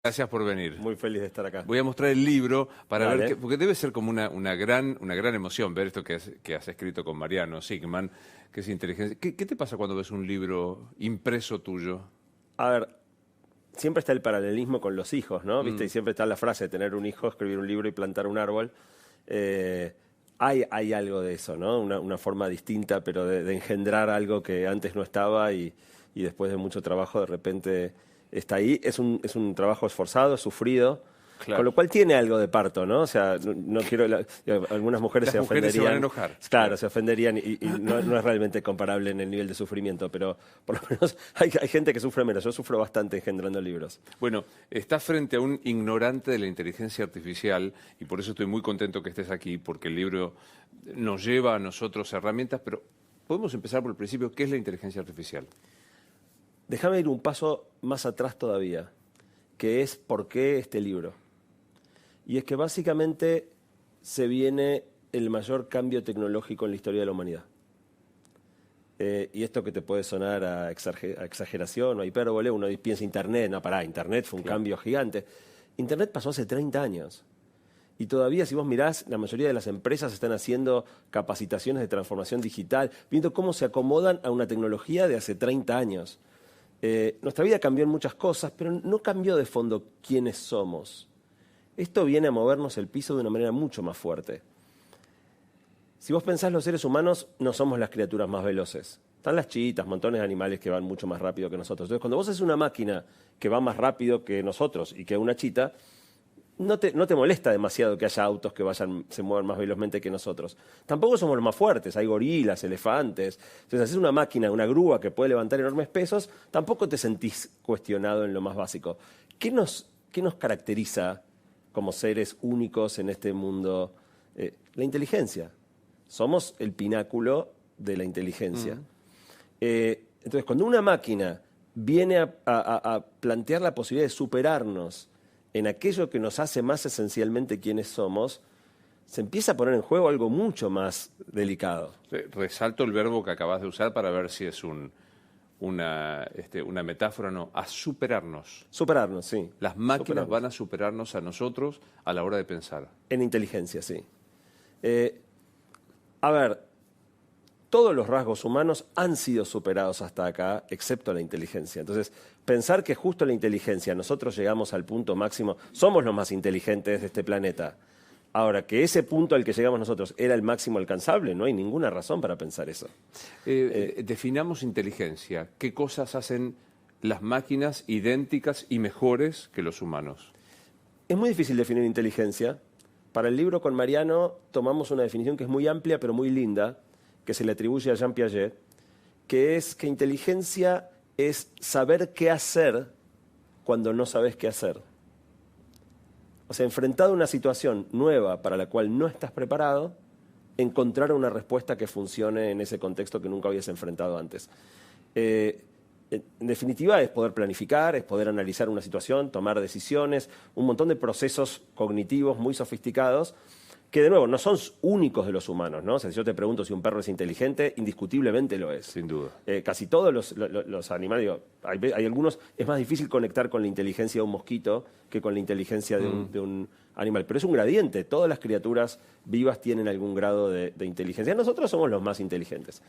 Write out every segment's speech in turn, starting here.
Gracias por venir. Muy feliz de estar acá. Voy a mostrar el libro para Dale. ver, porque debe ser como una gran emoción ver esto que has escrito con Mariano Sigman, que es inteligencia. ¿Qué te pasa cuando ves un libro impreso tuyo? A ver, siempre está el paralelismo con los hijos, ¿no? ¿Viste? Y siempre está la frase de tener un hijo, escribir un libro y plantar un árbol. Hay algo de eso, ¿no? Una forma distinta, pero de engendrar algo que antes no estaba y después de mucho trabajo de repente está ahí. Es un trabajo esforzado, sufrido, Claro. con lo cual tiene algo de parto, ¿no? O sea, no quiero... algunas mujeres Las se mujeres ofenderían. se van a enojar. Claro, se ofenderían y no es realmente comparable en el nivel de sufrimiento, pero por lo menos hay gente que sufre menos. Yo sufro bastante engendrando libros. Bueno, estás frente a un ignorante de la inteligencia artificial y por eso estoy muy contento que estés aquí, porque el libro nos lleva a nosotros herramientas, pero podemos empezar por el principio. ¿Qué es la inteligencia artificial? Déjame ir un paso más atrás todavía, que es por qué este libro. Y es que básicamente se viene el mayor cambio tecnológico en la historia de la humanidad. Y esto que te puede sonar a exageración o a hipérbole, uno piensa Internet, no, pará, Internet fue un cambio gigante. Internet pasó hace 30 años. Y todavía, si vos mirás, la mayoría de las empresas están haciendo capacitaciones de transformación digital, viendo cómo se acomodan a una tecnología de hace 30 años. Nuestra vida cambió en muchas cosas, pero no cambió de fondo quiénes somos. Esto viene a movernos el piso de una manera mucho más fuerte. Si vos pensás, los seres humanos no somos las criaturas más veloces. Están las chiitas, montones de animales que van mucho más rápido que nosotros. Entonces, cuando vos haces una máquina que va más rápido que nosotros y que una chita, no te molesta demasiado que haya autos que se muevan más velozmente que nosotros. Tampoco somos los más fuertes, hay gorilas, elefantes. Entonces, haces una máquina, una grúa que puede levantar enormes pesos, tampoco te sentís cuestionado en lo más básico. ¿Qué nos caracteriza como seres únicos en este mundo? La inteligencia. Somos el pináculo de la inteligencia. Entonces, cuando una máquina viene a plantear la posibilidad de superarnos en aquello que nos hace más esencialmente quienes somos, se empieza a poner en juego algo mucho más delicado. Resalto el verbo que acabas de usar para ver si es una metáfora, no, a superarnos. Superarnos, sí. Las máquinas van a superarnos a nosotros a la hora de pensar. En inteligencia, sí. A ver, todos los rasgos humanos han sido superados hasta acá, excepto la inteligencia. Entonces, pensar que justo la inteligencia, nosotros llegamos al punto máximo, somos los más inteligentes de este planeta. Ahora, que ese punto al que llegamos nosotros era el máximo alcanzable, no hay ninguna razón para pensar eso. Definamos inteligencia. ¿Qué cosas hacen las máquinas idénticas y mejores que los humanos? Es muy difícil definir inteligencia. Para el libro con Mariano tomamos una definición que es muy amplia pero muy linda, que se le atribuye a Jean Piaget, que es que inteligencia es saber qué hacer cuando no sabes qué hacer. O sea, enfrentado a una situación nueva para la cual no estás preparado, encontrar una respuesta que funcione en ese contexto que nunca habías enfrentado antes. En definitiva, es poder planificar, es poder analizar una situación, tomar decisiones, un montón de procesos cognitivos muy sofisticados que, de nuevo, no son únicos de los humanos, ¿no? O sea, si yo te pregunto si un perro es inteligente, indiscutiblemente lo es. Sin duda. Casi todos los animales, digo, hay algunos, es más difícil conectar con la inteligencia de un mosquito que con la inteligencia de un animal. Pero es un gradiente, todas las criaturas vivas tienen algún grado de inteligencia. Nosotros somos los más inteligentes.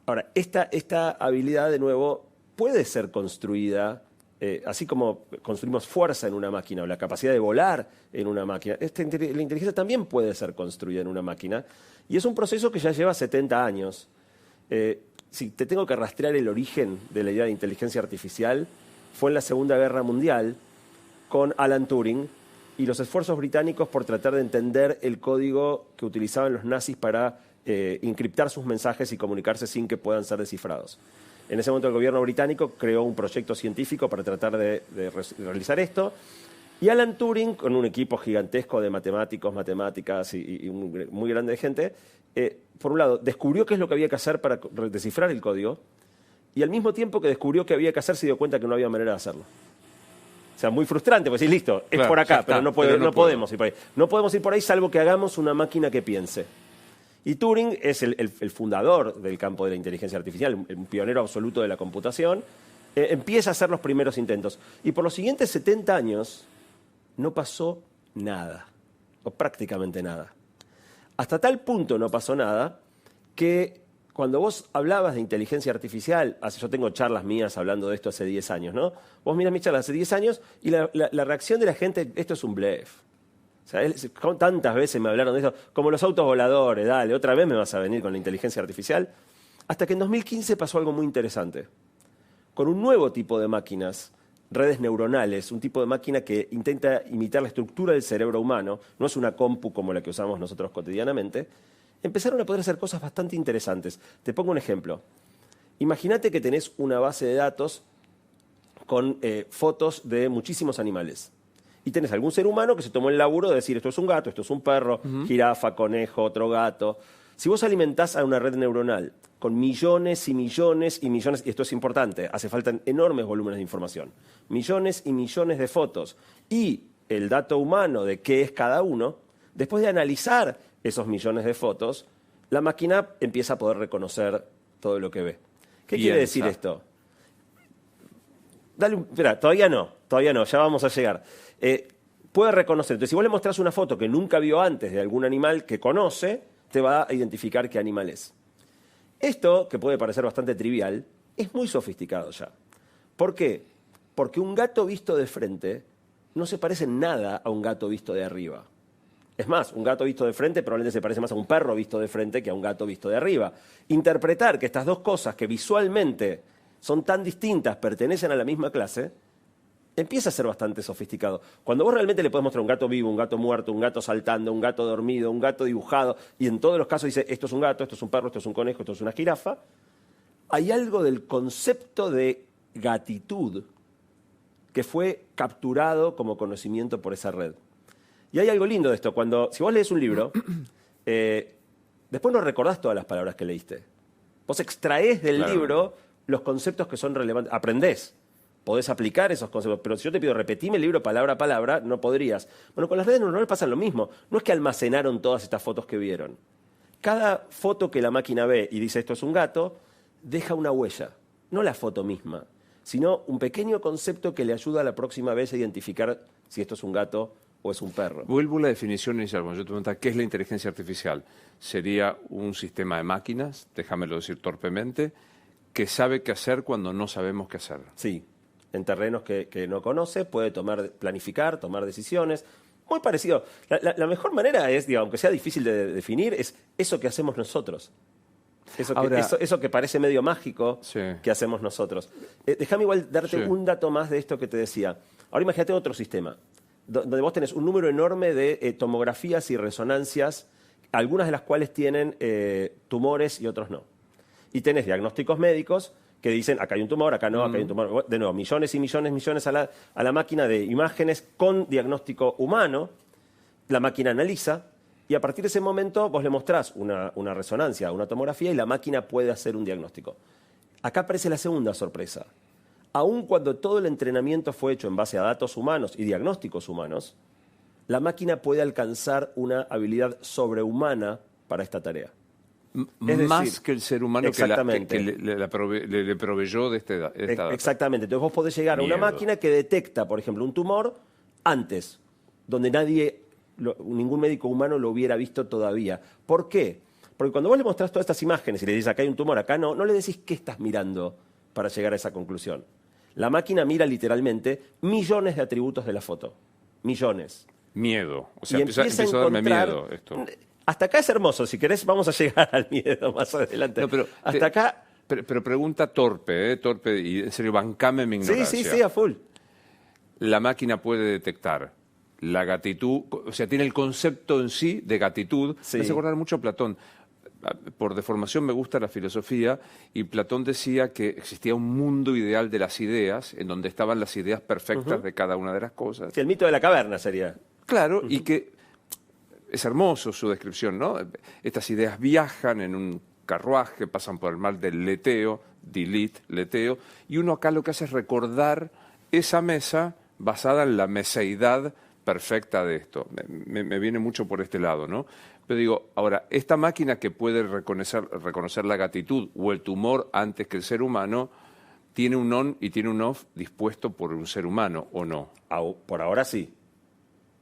Ahora, esta habilidad, de nuevo, puede ser construida, así como construimos fuerza en una máquina o la capacidad de volar en una máquina. La inteligencia también puede ser construida en una máquina y es un proceso que ya lleva 70 años. Si te tengo que rastrear el origen de la idea de inteligencia artificial, fue en la Segunda Guerra Mundial con Alan Turing y los esfuerzos británicos por tratar de entender el código que utilizaban los nazis para encriptar sus mensajes y comunicarse sin que puedan ser descifrados. En ese momento el gobierno británico creó un proyecto científico para tratar de realizar esto. Y Alan Turing, con un equipo gigantesco de matemáticos, matemáticas y muy grande de gente, por un lado, descubrió qué es lo que había que hacer para descifrar el código y al mismo tiempo que descubrió qué había que hacer se dio cuenta que no había manera de hacerlo. O sea, muy frustrante, porque decís, listo, es claro, por acá, pero no podemos ir por ahí. No podemos ir por ahí salvo que hagamos una máquina que piense. Y Turing es el fundador del campo de la inteligencia artificial, un pionero absoluto de la computación, Empieza a hacer los primeros intentos. Y por los siguientes 70 años no pasó nada, o prácticamente nada. Hasta tal punto no pasó nada que cuando vos hablabas de inteligencia artificial, yo tengo charlas mías hablando de esto hace 10 años, ¿no? Vos mirás mis charlas hace 10 años y la reacción de la gente, esto es un blef. O sea, tantas veces me hablaron de eso, como los autos voladores, dale, otra vez me vas a venir con la inteligencia artificial. Hasta que en 2015 pasó algo muy interesante. Con un nuevo tipo de máquinas, redes neuronales, un tipo de máquina que intenta imitar la estructura del cerebro humano, no es una compu como la que usamos nosotros cotidianamente, empezaron a poder hacer cosas bastante interesantes. Te pongo un ejemplo. Imagínate que tenés una base de datos con fotos de muchísimos animales. Y tenés algún ser humano que se tomó el laburo de decir esto es un gato, esto es un perro, jirafa, conejo, otro gato. Si vos alimentás a una red neuronal con millones y millones y millones, y esto es importante, hace falta enormes volúmenes de información, millones y millones de fotos y el dato humano de qué es cada uno, después de analizar esos millones de fotos, la máquina empieza a poder reconocer todo lo que ve. ¿Qué quiere decir esto? Espera, todavía no, ya vamos a llegar. Puede reconocer. Entonces, si vos le mostrás una foto que nunca vio antes de algún animal que conoce, te va a identificar qué animal es. Esto, que puede parecer bastante trivial, es muy sofisticado ya. ¿Por qué? Porque un gato visto de frente no se parece en nada a un gato visto de arriba. Es más, un gato visto de frente probablemente se parece más a un perro visto de frente que a un gato visto de arriba. Interpretar que estas dos cosas que visualmente son tan distintas, pertenecen a la misma clase, empieza a ser bastante sofisticado. Cuando vos realmente le podés mostrar un gato vivo, un gato muerto, un gato saltando, un gato dormido, un gato dibujado, y en todos los casos dice esto es un gato, esto es un perro, esto es un conejo, esto es una jirafa, hay algo del concepto de gatitud que fue capturado como conocimiento por esa red. Y hay algo lindo de esto. Si vos lees un libro, después no recordás todas las palabras que leíste. Vos extraés del libro los conceptos que son relevantes. Aprendés. Podés aplicar esos conceptos, pero si yo te pido repetime el libro palabra a palabra, no podrías. Bueno, con las redes neuronales pasa lo mismo. No es que almacenaron todas estas fotos que vieron. Cada foto que la máquina ve y dice esto es un gato, deja una huella. No la foto misma, sino un pequeño concepto que le ayuda a la próxima vez a identificar si esto es un gato o es un perro. Vuelvo a la definición inicial. Cuando yo te preguntaba qué es la inteligencia artificial, sería un sistema de máquinas, déjamelo decir torpemente, que sabe qué hacer cuando no sabemos qué hacer. Sí, en terrenos que no conoce, puede planificar, tomar decisiones. Muy parecido. La mejor manera es, aunque sea difícil de definir, es eso que hacemos nosotros. Eso que parece medio mágico que hacemos nosotros. Déjame igual darte un dato más de esto que te decía. Ahora imagínate otro sistema, donde vos tenés un número enorme de tomografías y resonancias, algunas de las cuales tienen tumores y otros no. Y tenés diagnósticos médicos que dicen, acá hay un tumor, acá no, acá hay un tumor. De nuevo, millones y millones a la máquina de imágenes con diagnóstico humano. La máquina analiza y a partir de ese momento vos le mostrás una resonancia, una tomografía y la máquina puede hacer un diagnóstico. Acá aparece la segunda sorpresa. Aun cuando todo el entrenamiento fue hecho en base a datos humanos y diagnósticos humanos, la máquina puede alcanzar una habilidad sobrehumana para esta tarea. Más que el ser humano que le proveyó de esta data. Exactamente. Entonces vos podés llegar a una máquina que detecta, por ejemplo, un tumor antes, donde ningún médico humano lo hubiera visto todavía. ¿Por qué? Porque cuando vos le mostrás todas estas imágenes y le dices acá hay un tumor, acá no le decís qué estás mirando para llegar a esa conclusión. La máquina mira literalmente millones de atributos de la foto. Millones. Miedo. O sea, empieza a darme miedo esto. Hasta acá es hermoso. Si querés, vamos a llegar al miedo más adelante. No, pero hasta acá... Pero pregunta torpe, y en serio, bancame mi ignorancia. Sí, a full. La máquina puede detectar la gatitud, o sea, tiene el concepto en sí de gatitud. Me hace acordar mucho a Platón. Por deformación me gusta la filosofía y Platón decía que existía un mundo ideal de las ideas, en donde estaban las ideas perfectas de cada una de las cosas. Sí, el mito de la caverna sería. Claro, y que es hermoso su descripción, ¿no? Estas ideas viajan en un carruaje, pasan por el mar del leteo, leteo, y uno acá lo que hace es recordar esa mesa basada en la meseidad perfecta de esto. Me viene mucho por este lado, ¿no? Pero digo, ahora, esta máquina que puede reconocer la gatitud o el tumor antes que el ser humano, tiene un on y tiene un off dispuesto por un ser humano, ¿o no? Por ahora sí.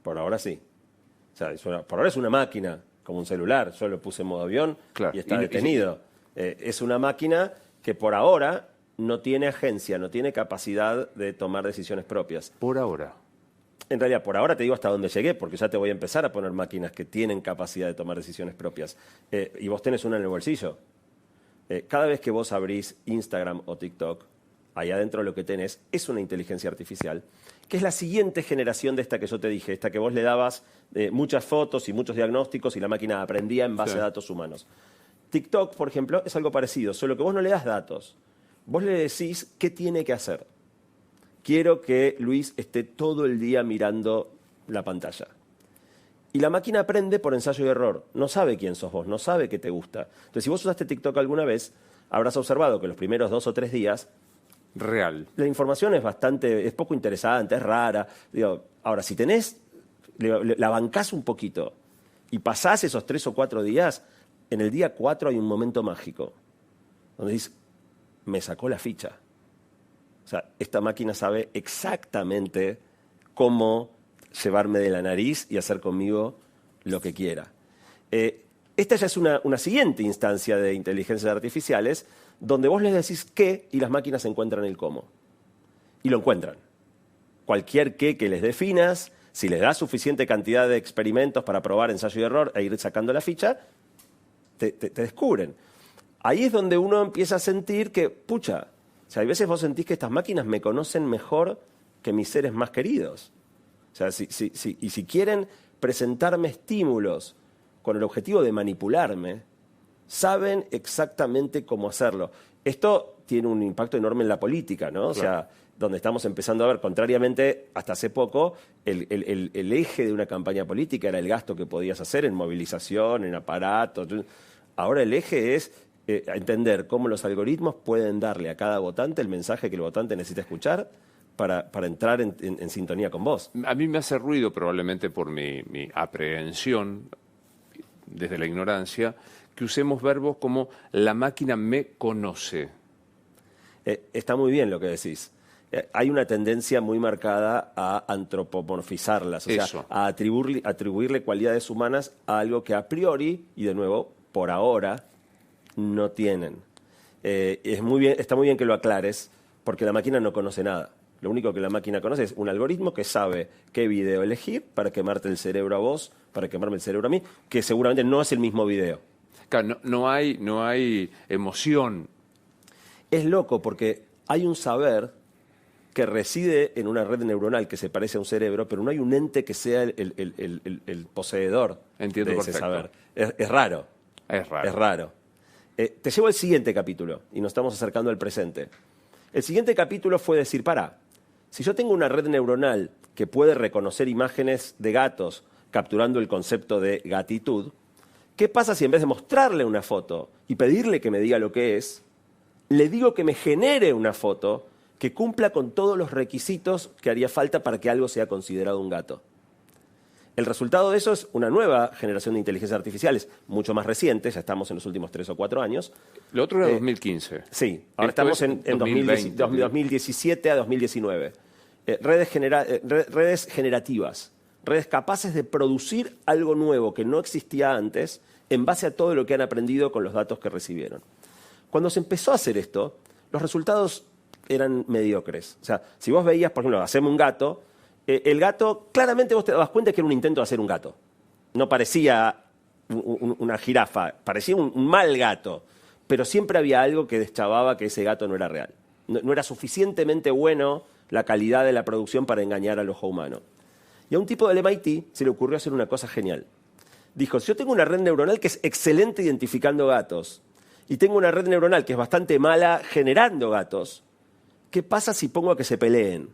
Por ahora sí. O sea, por ahora es una máquina, como un celular. Yo lo puse en modo avión Claro. y está detenido. Es una máquina que por ahora no tiene agencia, no tiene capacidad de tomar decisiones propias. Por ahora. En realidad, por ahora te digo hasta dónde llegué, porque ya te voy a empezar a poner máquinas que tienen capacidad de tomar decisiones propias. Y vos tenés una en el bolsillo. Cada vez que vos abrís Instagram o TikTok, ahí adentro lo que tenés es una inteligencia artificial, que es la siguiente generación de esta que yo te dije, esta que vos le dabas muchas fotos y muchos diagnósticos y la máquina aprendía en base a datos humanos. TikTok, por ejemplo, es algo parecido, solo que vos no le das datos. Vos le decís qué tiene que hacer. Quiero que Luis esté todo el día mirando la pantalla. Y la máquina aprende por ensayo y error. No sabe quién sos vos, no sabe qué te gusta. Entonces, si vos usaste TikTok alguna vez, habrás observado que los primeros 2 o 3 días Real. la información es poco interesante, es rara. Ahora, si la bancás un poquito y pasás esos 3 o 4 días, en el día 4 hay un momento mágico, donde dices, me sacó la ficha. O sea, esta máquina sabe exactamente cómo llevarme de la nariz y hacer conmigo lo que quiera. Esta ya es una siguiente instancia de inteligencias artificiales donde vos les decís qué y las máquinas encuentran el cómo. Y lo encuentran. Cualquier qué que les definas, si les das suficiente cantidad de experimentos para probar ensayo y error e ir sacando la ficha, te descubren. Ahí es donde uno empieza a sentir que, pucha, o sea, hay veces vos sentís que estas máquinas me conocen mejor que mis seres más queridos. O sea, si quieren presentarme estímulos con el objetivo de manipularme, saben exactamente cómo hacerlo. Esto tiene un impacto enorme en la política, ¿no? O sea, donde estamos empezando a ver, contrariamente, hasta hace poco, el eje de una campaña política era el gasto que podías hacer en movilización, en aparatos. Ahora el eje es entender cómo los algoritmos pueden darle a cada votante el mensaje que el votante necesita escuchar para entrar en sintonía con vos. A mí me hace ruido, probablemente por mi aprehensión, desde la ignorancia, que usemos verbos como la máquina me conoce. Está muy bien lo que decís. Hay una tendencia muy marcada a antropomorfizarlas, o sea, a atribuirle cualidades humanas a algo que a priori, y de nuevo, por ahora, no tienen. Está muy bien que lo aclares, porque la máquina no conoce nada. Lo único que la máquina conoce es un algoritmo que sabe qué video elegir para quemarte el cerebro a vos, para quemarme el cerebro a mí, que seguramente no es el mismo video. Claro, no hay emoción. Es loco porque hay un saber que reside en una red neuronal que se parece a un cerebro, pero no hay un ente que sea el poseedor Entiendo de ese perfecto. saber. Es raro. Es raro. Es raro. Te llevo al siguiente capítulo y nos estamos acercando al presente. El siguiente capítulo fue decir, si yo tengo una red neuronal que puede reconocer imágenes de gatos capturando el concepto de gatitud, ¿qué pasa si en vez de mostrarle una foto y pedirle que me diga lo que es, le digo que me genere una foto que cumpla con todos los requisitos que haría falta para que algo sea considerado un gato? El resultado de eso es una nueva generación de inteligencias artificiales, mucho más reciente, ya estamos en los últimos 3 o 4 años. Lo otro era 2015. Sí, ahora estamos en 2017 a 2019. Redes generativas, redes capaces de producir algo nuevo que no existía antes en base a todo lo que han aprendido con los datos que recibieron. Cuando se empezó a hacer esto, los resultados eran mediocres. O sea, si vos veías, por ejemplo, hacemos un gato, el gato, claramente vos te dabas cuenta que era un intento de hacer un gato. No parecía una jirafa, parecía un mal gato, pero siempre había algo que deschavaba que ese gato no era real. No era suficientemente bueno la calidad de la producción para engañar al ojo humano. Y a un tipo del MIT se le ocurrió hacer una cosa genial. Dijo, si yo tengo una red neuronal que es excelente identificando gatos y tengo una red neuronal que es bastante mala generando gatos, ¿qué pasa si pongo a que se peleen?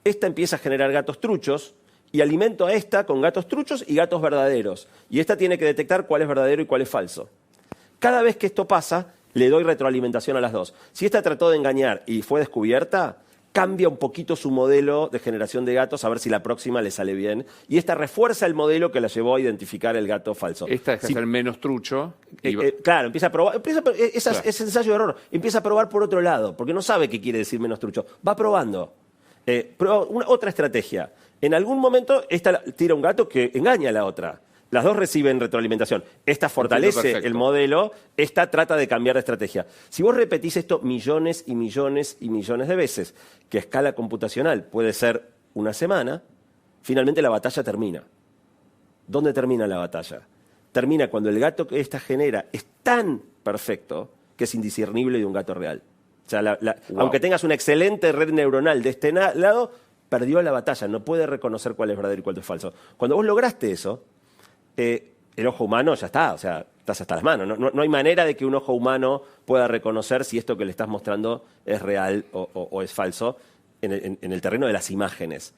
Esta empieza a generar gatos truchos y alimento a esta con gatos truchos y gatos verdaderos. Y esta tiene que detectar cuál es verdadero y cuál es falso. Cada vez que esto pasa, le doy retroalimentación a las dos. Si esta trató de engañar y fue descubierta, cambia un poquito su modelo de generación de gatos a ver si la próxima le sale bien. Y esta refuerza el modelo que la llevó a identificar el gato falso. Esta es que es el menos trucho. Claro, empieza a probar. Ese ensayo de error. Empieza a probar por otro lado, porque no sabe qué quiere decir menos trucho. Va probando. Prueba otra estrategia. En algún momento, esta tira un gato que engaña a la otra. Las dos reciben retroalimentación. Esta fortalece el modelo, esta trata de cambiar de estrategia. Si vos repetís esto millones y millones y millones de veces, que a escala computacional puede ser una semana, finalmente la batalla termina. ¿Dónde termina la batalla? Termina cuando el gato que esta genera es tan perfecto que es indiscernible de un gato real. O sea, aunque tengas una excelente red neuronal de este lado, perdió la batalla, no puede reconocer cuál es verdadero y cuál es falso. Cuando vos lograste eso, el ojo humano ya está, o sea, estás hasta las manos. No hay manera de que un ojo humano pueda reconocer si esto que le estás mostrando es real o es falso en el terreno de las imágenes.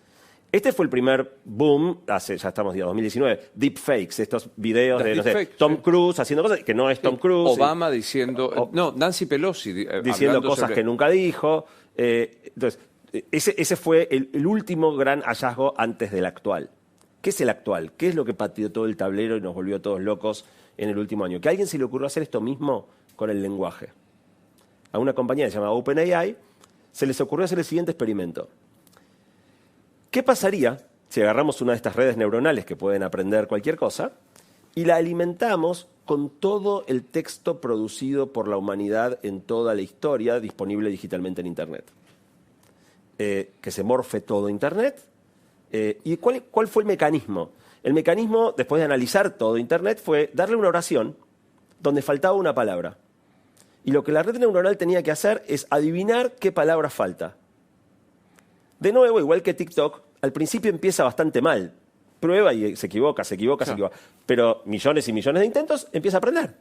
Este fue el primer boom, ya estamos en 2019, deepfakes, estos videos de, no sé, Tom Cruise haciendo cosas que no es Tom Cruise. Obama diciendo, Nancy Pelosi diciendo cosas que nunca dijo. Entonces, ese fue el último gran hallazgo antes del actual. ¿Qué es el actual? ¿Qué es lo que pateó todo el tablero y nos volvió todos locos en el último año? Que a alguien se le ocurrió hacer esto mismo con el lenguaje. A una compañía que se llama OpenAI se les ocurrió hacer el siguiente experimento. ¿Qué pasaría si agarramos una de estas redes neuronales que pueden aprender cualquier cosa y la alimentamos con todo el texto producido por la humanidad en toda la historia disponible digitalmente en Internet? Que se morfe todo Internet. ¿Y cuál fue el mecanismo? El mecanismo, después de analizar todo Internet, fue darle una oración donde faltaba una palabra. Y lo que la red neuronal tenía que hacer es adivinar qué palabra falta. De nuevo, igual que TikTok, al principio empieza bastante mal. Prueba y se equivoca. Pero millones y millones de intentos, empieza a aprender.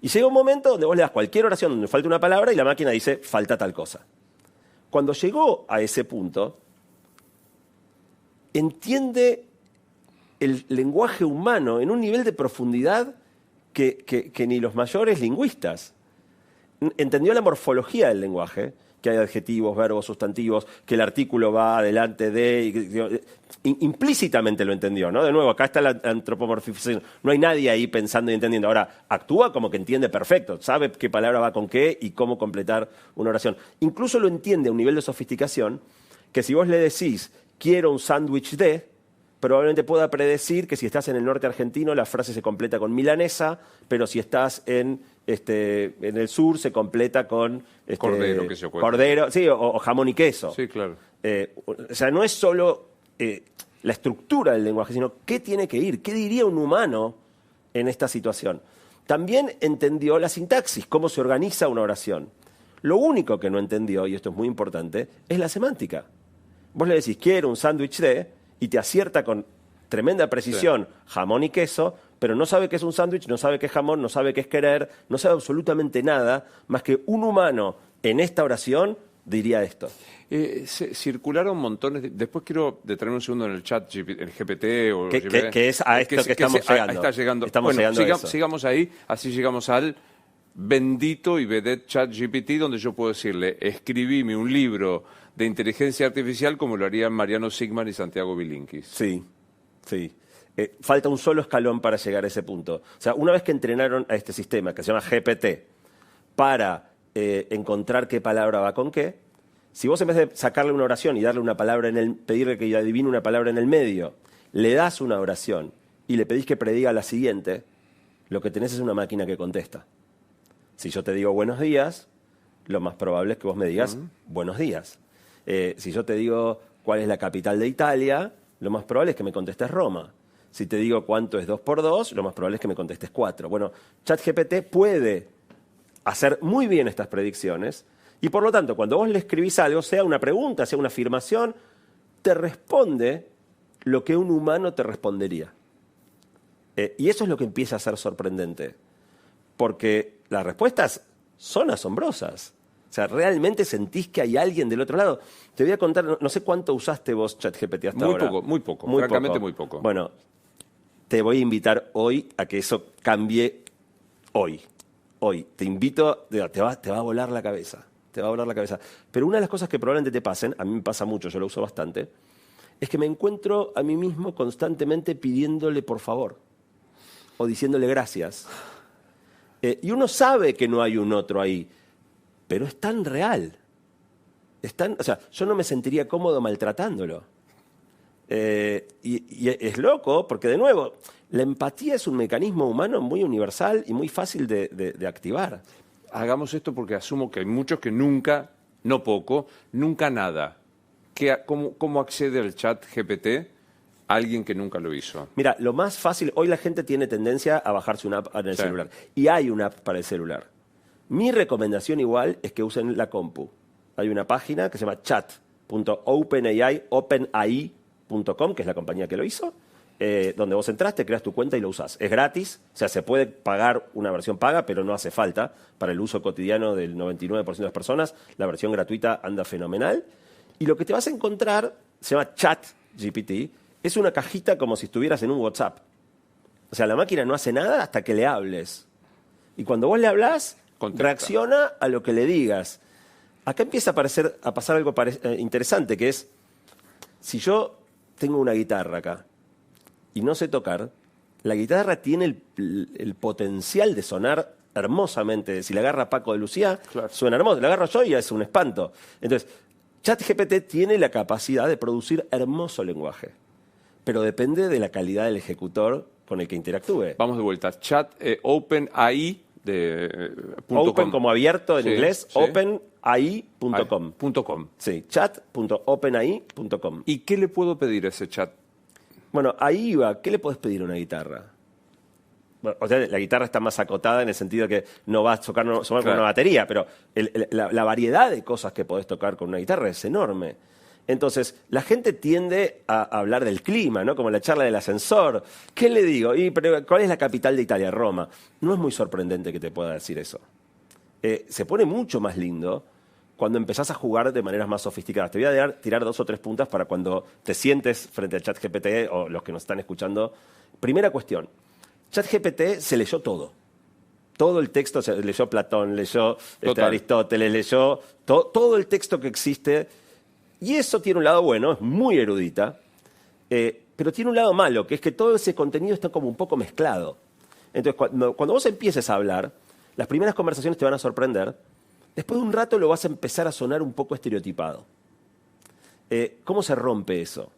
Y llega un momento donde vos le das cualquier oración donde falta una palabra y la máquina dice, falta tal cosa. Cuando llegó a ese punto, entiende el lenguaje humano en un nivel de profundidad que ni los mayores lingüistas. Entendió la morfología del lenguaje, que hay adjetivos, verbos, sustantivos, que el artículo va adelante de... implícitamente lo entendió, ¿no? De nuevo, acá está la antropomorfización. No hay nadie ahí pensando y entendiendo. Ahora, actúa como que entiende perfecto, sabe qué palabra va con qué y cómo completar una oración. Incluso lo entiende a un nivel de sofisticación que si vos le decís quiero un sándwich de, probablemente pueda predecir que si estás en el norte argentino la frase se completa con milanesa, pero si estás en el sur se completa con cordero, cordero, sí, o jamón y queso. Sí, claro. O sea, no es solo la estructura del lenguaje, sino qué tiene que ir, qué diría un humano en esta situación. También entendió la sintaxis, cómo se organiza una oración. Lo único que no entendió, y esto es muy importante, es la semántica. Vos le decís, quiero un sándwich de, y te acierta con tremenda precisión jamón y queso, pero no sabe qué es un sándwich, no sabe qué es jamón, no sabe qué es querer, no sabe absolutamente nada, más que un humano en esta oración diría esto. Circularon montones después quiero detenerme un segundo en el chat, el GPT o que es a esto que estamos llegando. Está llegando. Estamos llegando a eso. Sigamos ahí, así llegamos al bendito y vedette ChatGPT, donde yo puedo decirle, escribime un libro de inteligencia artificial como lo harían Mariano Sigman y Santiago Bilinkis. Sí. Falta un solo escalón para llegar a ese punto. O sea, una vez que entrenaron a este sistema, que se llama GPT, para encontrar qué palabra va con qué, si vos en vez de sacarle una oración y darle una palabra pedirle que adivine una palabra en el medio, le das una oración y le pedís que prediga la siguiente, lo que tenés es una máquina que contesta. Si yo te digo buenos días, lo más probable es que vos me digas buenos días. Si yo te digo cuál es la capital de Italia, lo más probable es que me contestes Roma. Si te digo cuánto es 2 por 2, lo más probable es que me contestes 4. Bueno, ChatGPT puede hacer muy bien estas predicciones y por lo tanto, cuando vos le escribís algo, sea una pregunta, sea una afirmación, te responde lo que un humano te respondería. Y eso es lo que empieza a ser sorprendente, porque las respuestas son asombrosas. O sea, ¿realmente sentís que hay alguien del otro lado? Te voy a contar, no sé cuánto usaste vos ChatGPT hasta ahora. Muy poco, francamente muy poco. Bueno, te voy a invitar hoy a que eso cambie hoy. Te invito, te va a volar la cabeza. te va a volar la cabeza. Pero una de las cosas que probablemente te pasen, a mí me pasa mucho, yo lo uso bastante, es que me encuentro a mí mismo constantemente pidiéndole por favor o diciéndole gracias. Y uno sabe que no hay un otro ahí, pero es tan real. O sea, yo no me sentiría cómodo maltratándolo. Y es loco, porque de nuevo, la empatía es un mecanismo humano muy universal y muy fácil de activar. Hagamos esto porque asumo que hay muchos que nunca, no poco, nunca nada. ¿Cómo accede al chat GPT alguien que nunca lo hizo? Mira, lo más fácil, hoy la gente tiene tendencia a bajarse una app en el celular. Y hay una app para el celular. Mi recomendación igual es que usen la compu. Hay una página que se llama chat.openai.com, que es la compañía que lo hizo, donde vos entraste, creas tu cuenta y lo usás. Es gratis, o sea, se puede pagar una versión paga, pero no hace falta para el uso cotidiano del 99% de las personas. La versión gratuita anda fenomenal. Y lo que te vas a encontrar, se llama ChatGPT, es una cajita como si estuvieras en un WhatsApp. O sea, la máquina no hace nada hasta que le hables. Y cuando vos le hablás, reacciona a lo que le digas. Acá empieza a pasar algo interesante, que es, si yo tengo una guitarra acá y no sé tocar, la guitarra tiene el potencial de sonar hermosamente. Si la agarra Paco de Lucía, suena hermoso. La agarro yo y es un espanto. Entonces, ChatGPT tiene la capacidad de producir hermoso lenguaje, pero depende de la calidad del ejecutor con el que interactúe. Vamos de vuelta. Chat OpenAI Open como abierto en inglés, sí. openai.com. .com. Sí, chat.openai.com. ¿Y qué le puedo pedir a ese chat? Bueno, ahí va. ¿Qué le podés pedir a una guitarra? Bueno, o sea, la guitarra está más acotada en el sentido que no vas a tocar con una batería, pero la variedad de cosas que podés tocar con una guitarra es enorme. Entonces, la gente tiende a hablar del clima, ¿no? Como la charla del ascensor. ¿Qué le digo? Pero ¿cuál es la capital de Italia? Roma. No es muy sorprendente que te pueda decir eso. Se pone mucho más lindo cuando empezás a jugar de maneras más sofisticadas. Te voy a tirar 2 o 3 puntas para cuando te sientes frente al ChatGPT o los que nos están escuchando. Primera cuestión. ChatGPT se leyó todo. Todo el texto, se leyó Platón, leyó Aristóteles, leyó todo el texto que existe. Y eso tiene un lado bueno, es muy erudita, pero tiene un lado malo, que es que todo ese contenido está como un poco mezclado. Entonces, cuando vos empieces a hablar, las primeras conversaciones te van a sorprender. Después de un rato lo vas a empezar a sonar un poco estereotipado. ¿Cómo se rompe eso?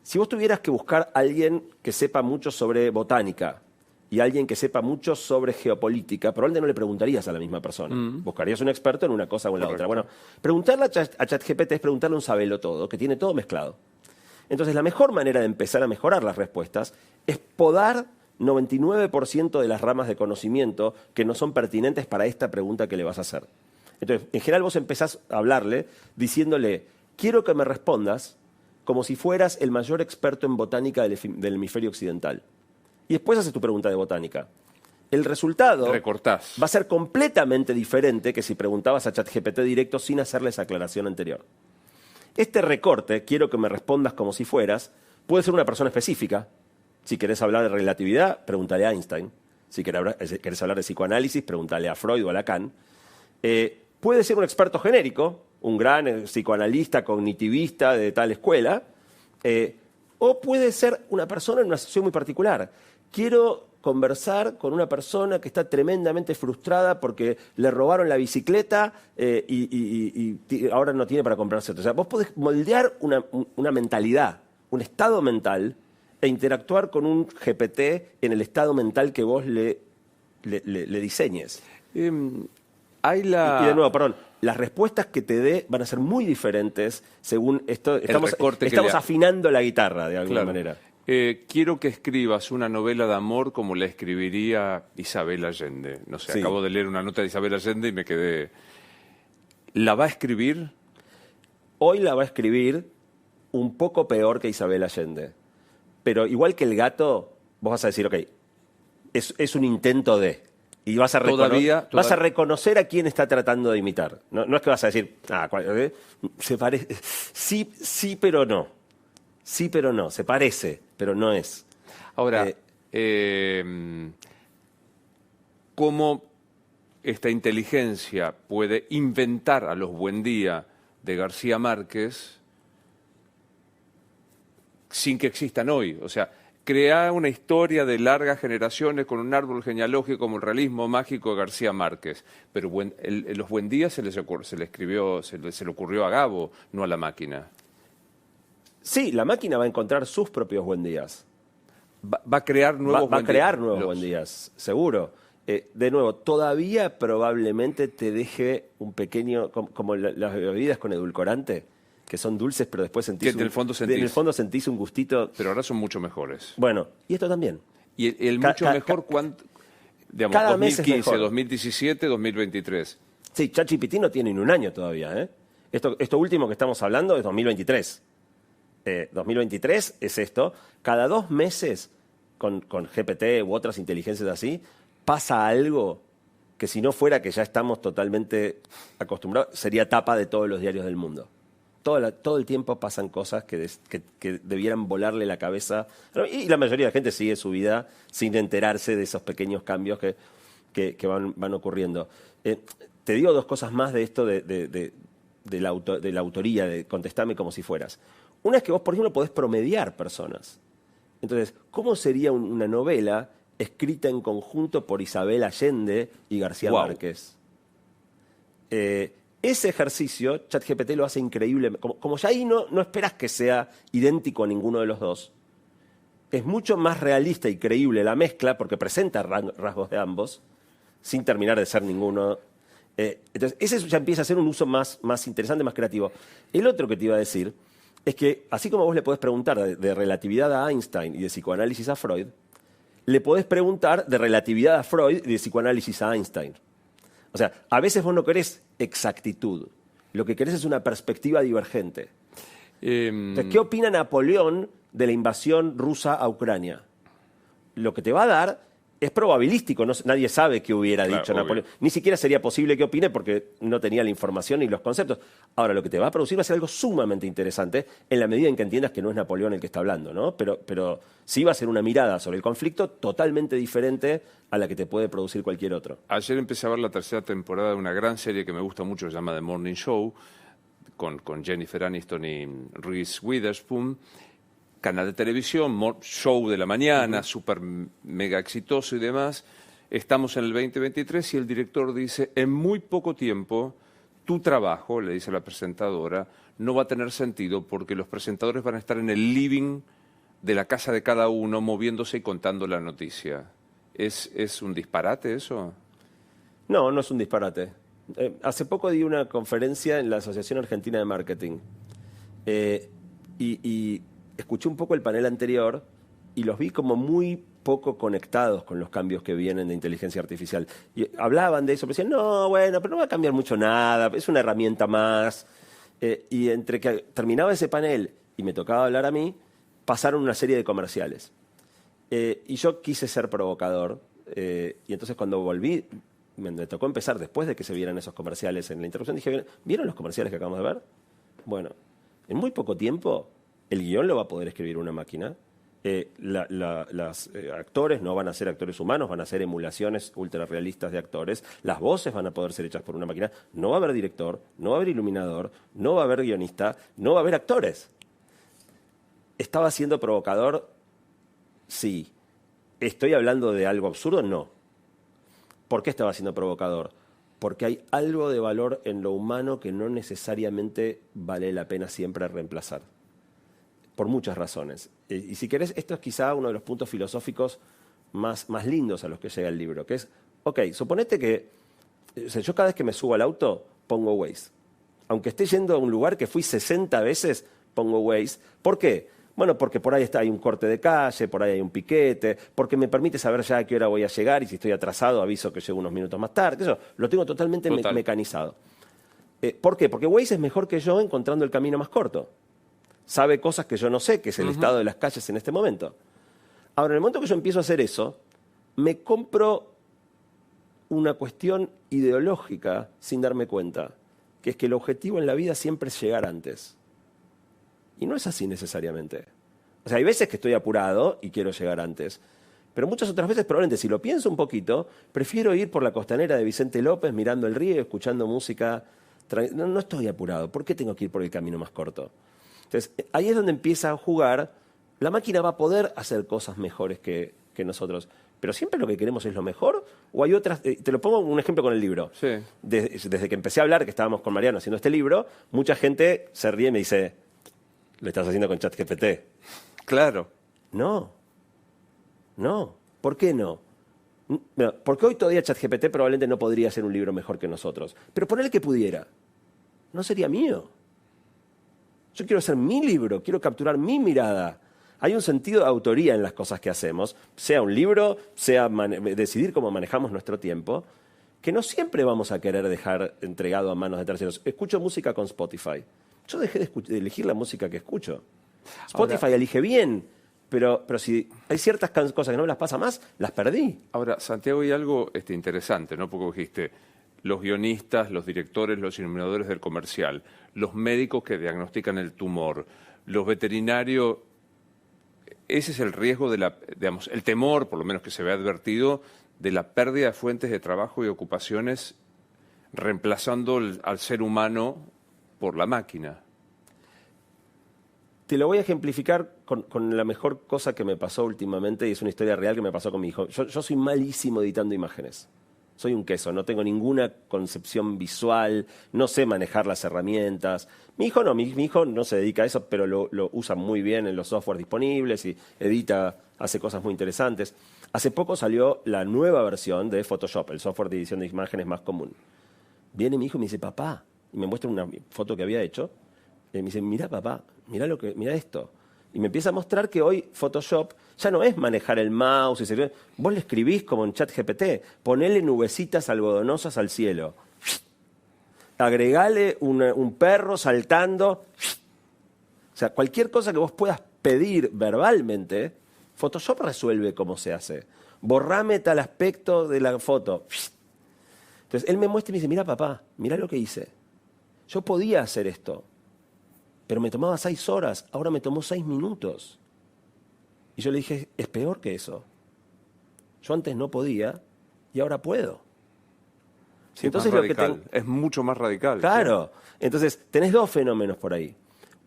Si vos tuvieras que buscar a alguien que sepa mucho sobre botánica y alguien que sepa mucho sobre geopolítica, probablemente no le preguntarías a la misma persona. Buscarías un experto en una cosa o en la otra. Bueno, preguntarle a ChatGPT es preguntarle un sabelotodo, que tiene todo mezclado. Entonces, la mejor manera de empezar a mejorar las respuestas es podar 99% de las ramas de conocimiento que no son pertinentes para esta pregunta que le vas a hacer. Entonces, en general vos empezás a hablarle diciéndole, quiero que me respondas como si fueras el mayor experto en botánica del hemisferio occidental. Y después haces tu pregunta de botánica. El resultado Recortás. va a ser completamente diferente que si preguntabas a ChatGPT directo sin hacerle esa aclaración anterior. Este recorte, quiero que me respondas como si fueras, puede ser una persona específica. Si querés hablar de relatividad, pregúntale a Einstein. Si querés hablar de psicoanálisis, pregúntale a Freud o a Lacan. Puede ser un experto genérico, un gran psicoanalista, cognitivista de tal escuela, o puede ser una persona en una situación muy particular. Quiero conversar con una persona que está tremendamente frustrada porque le robaron la bicicleta y ahora no tiene para comprarse otra. O sea, vos podés moldear una mentalidad, un estado mental, e interactuar con un GPT en el estado mental que vos le diseñes. Y de nuevo, perdón, las respuestas que te dé van a ser muy diferentes según esto. Estamos afinando la guitarra de alguna manera. Quiero que escribas una novela de amor como la escribiría Isabel Allende. No sé, acabo de leer una nota de Isabel Allende y me quedé... ¿La va a escribir? Hoy la va a escribir un poco peor que Isabel Allende. Pero igual que el gato, vos vas a decir, ok, es un intento de... Y vas a reconocer a quién está tratando de imitar. No es que vas a decir, se parece. Sí, pero no. Sí, pero no. Se parece, pero no es. Ahora, como esta inteligencia puede inventar a los Buendía de García Márquez sin que existan hoy. O sea, crear una historia de largas generaciones con un árbol genealógico como el realismo mágico de García Márquez. Pero los Buendía se le ocurrió a Gabo, no a la máquina. Sí, la máquina va a encontrar sus propios Buendías. Va a crear nuevos Va a crear nuevos Buendías, seguro. De nuevo, todavía probablemente te deje un pequeño, como las bebidas con edulcorante, que son dulces, pero después sentís, en el fondo sentís un gustito. Pero ahora son mucho mejores. Bueno, y esto también. Y el mucho mejor, digamos, cada mes es 2015, mejor. 2017, 2023. Sí, ChatGPT no tiene ni un año todavía. Esto último que estamos hablando es 2023. 2023 es esto. Cada 2 meses, con GPT u otras inteligencias así, pasa algo que si no fuera que ya estamos totalmente acostumbrados, sería tapa de todos los diarios del mundo. Todo el tiempo pasan cosas que debieran volarle la cabeza. Y la mayoría de la gente sigue su vida sin enterarse de esos pequeños cambios que van ocurriendo. Te digo 2 cosas más de esto de la autoría, de contestame como si fueras. Una es que vos, por ejemplo, podés promediar personas. Entonces, ¿cómo sería una novela escrita en conjunto por Isabel Allende y García Márquez? Ese ejercicio, ChatGPT lo hace increíble. Como ya ahí no esperas que sea idéntico a ninguno de los dos, es mucho más realista y creíble la mezcla, porque presenta rasgos de ambos, sin terminar de ser ninguno. Entonces, ese ya empieza a ser un uso más interesante, más creativo. El otro que te iba a decir es que, así como vos le podés preguntar de relatividad a Einstein y de psicoanálisis a Freud, le podés preguntar de relatividad a Freud y de psicoanálisis a Einstein. O sea, a veces vos no querés exactitud. Lo que querés es una perspectiva divergente. Entonces, ¿qué opina Napoleón de la invasión rusa a Ucrania? Lo que te va a dar es probabilístico. Nadie sabe qué hubiera dicho Napoleón. Ni siquiera sería posible que opine porque no tenía la información ni los conceptos. Ahora, lo que te va a producir va a ser algo sumamente interesante en la medida en que entiendas que no es Napoleón el que está hablando, ¿no? Pero sí va a ser una mirada sobre el conflicto totalmente diferente a la que te puede producir cualquier otro. Ayer empecé a ver la 3ª temporada de una gran serie que me gusta mucho, se llama The Morning Show, con Jennifer Aniston y Reese Witherspoon. Canal de televisión, show de la mañana, súper mega exitoso y demás. Estamos en el 2023 y el director dice, en muy poco tiempo, tu trabajo, le dice la presentadora, no va a tener sentido porque los presentadores van a estar en el living de la casa de cada uno, moviéndose y contando la noticia. ¿Es un disparate eso? No, no es un disparate. Hace poco di una conferencia en la Asociación Argentina de Marketing y escuché un poco el panel anterior y los vi como muy poco conectados con los cambios que vienen de inteligencia artificial. Y hablaban de eso, pero decían, no, bueno, pero no va a cambiar mucho nada, es una herramienta más. Y entre que terminaba ese panel y me tocaba hablar a mí, pasaron una serie de comerciales. Y yo quise ser provocador. Y entonces cuando volví, me tocó empezar después de que se vieran esos comerciales en la introducción, dije, ¿vieron los comerciales que acabamos de ver? Bueno, en muy poco tiempo el guión lo va a poder escribir una máquina. Los actores no van a ser actores humanos, van a ser emulaciones ultra realistas de actores. Las voces van a poder ser hechas por una máquina. No va a haber director, no va a haber iluminador, no va a haber guionista, no va a haber actores. ¿Estaba siendo provocador? Sí. ¿Estoy hablando de algo absurdo? No. ¿Por qué estaba siendo provocador? Porque hay algo de valor en lo humano que no necesariamente vale la pena siempre reemplazar. Por muchas razones. Y si querés, esto es quizá uno de los puntos filosóficos más lindos a los que llega el libro, que es, suponete que yo cada vez que me subo al auto pongo Waze. Aunque esté yendo a un lugar que fui 60 veces, pongo Waze. ¿Por qué? Bueno, porque por ahí hay un corte de calle, por ahí hay un piquete, porque me permite saber ya a qué hora voy a llegar y si estoy atrasado aviso que llego unos minutos más tarde. Eso lo tengo totalmente mecanizado. ¿Por qué? Porque Waze es mejor que yo encontrando el camino más corto. Sabe cosas que yo no sé, que es el estado de las calles en este momento. Ahora, en el momento que yo empiezo a hacer eso, me compro una cuestión ideológica sin darme cuenta, que es que el objetivo en la vida siempre es llegar antes. Y no es así necesariamente. O sea, hay veces que estoy apurado y quiero llegar antes, Pero muchas otras veces, probablemente, si lo pienso un poquito, prefiero ir por la costanera de Vicente López mirando el río, escuchando música. No estoy apurado. ¿Por qué tengo que ir por el camino más corto? Entonces, ahí es donde empieza a jugar. La máquina va a poder hacer cosas mejores que nosotros. Pero siempre lo que queremos es lo mejor. ¿O hay otras? Te lo pongo un ejemplo con el libro. Sí. Desde que empecé a hablar, que estábamos con Mariano haciendo este libro, mucha gente se ríe y me dice, lo estás haciendo con ChatGPT. Claro. No. ¿Por qué no? Porque hoy todavía ChatGPT probablemente no podría hacer un libro mejor que nosotros. Pero ponele que pudiera. No sería mío. Yo quiero hacer mi libro, quiero capturar mi mirada. Hay un sentido de autoría en las cosas que hacemos, sea un libro, sea decidir cómo manejamos nuestro tiempo, que no siempre vamos a querer dejar entregado a manos de terceros. Escucho música con Spotify. Yo dejé de elegir la música que escucho. Spotify elige bien, pero si hay ciertas cosas que no me las pasa más, las perdí. Ahora, Santiago, hay algo interesante, ¿no? Porque dijiste, los guionistas, los directores, los iluminadores del comercial, los médicos que diagnostican el tumor, los veterinarios. Ese es el riesgo digamos, el temor, por lo menos que se ve advertido, de la pérdida de fuentes de trabajo y ocupaciones reemplazando al ser humano por la máquina. Te lo voy a ejemplificar con la mejor cosa que me pasó últimamente, y es una historia real que me pasó con mi hijo. Yo soy malísimo editando imágenes. Soy un queso, no tengo ninguna concepción visual, no sé manejar las herramientas. Mi hijo no se dedica a eso, pero lo usa muy bien en los softwares disponibles y edita, hace cosas muy interesantes. Hace poco salió la nueva versión de Photoshop, el software de edición de imágenes más común. Viene mi hijo y me dice, papá, y me muestra una foto que había hecho, y me dice, mira papá, mira esto. Y me empieza a mostrar que hoy Photoshop ya no es manejar el mouse. Vos le escribís como en ChatGPT, ponele nubecitas algodonosas al cielo. Agregale un perro saltando. O sea, cualquier cosa que vos puedas pedir verbalmente, Photoshop resuelve cómo se hace. Borrame tal aspecto de la foto. Entonces él me muestra y me dice, mira papá, mira lo que hice. Yo podía hacer esto, pero me tomaba 6 horas, ahora me tomó 6 minutos. Y yo le dije, es peor que eso. Yo antes no podía y ahora puedo. Sí, entonces es mucho más radical. Claro. ¿Sí? Entonces, tenés 2 fenómenos por ahí.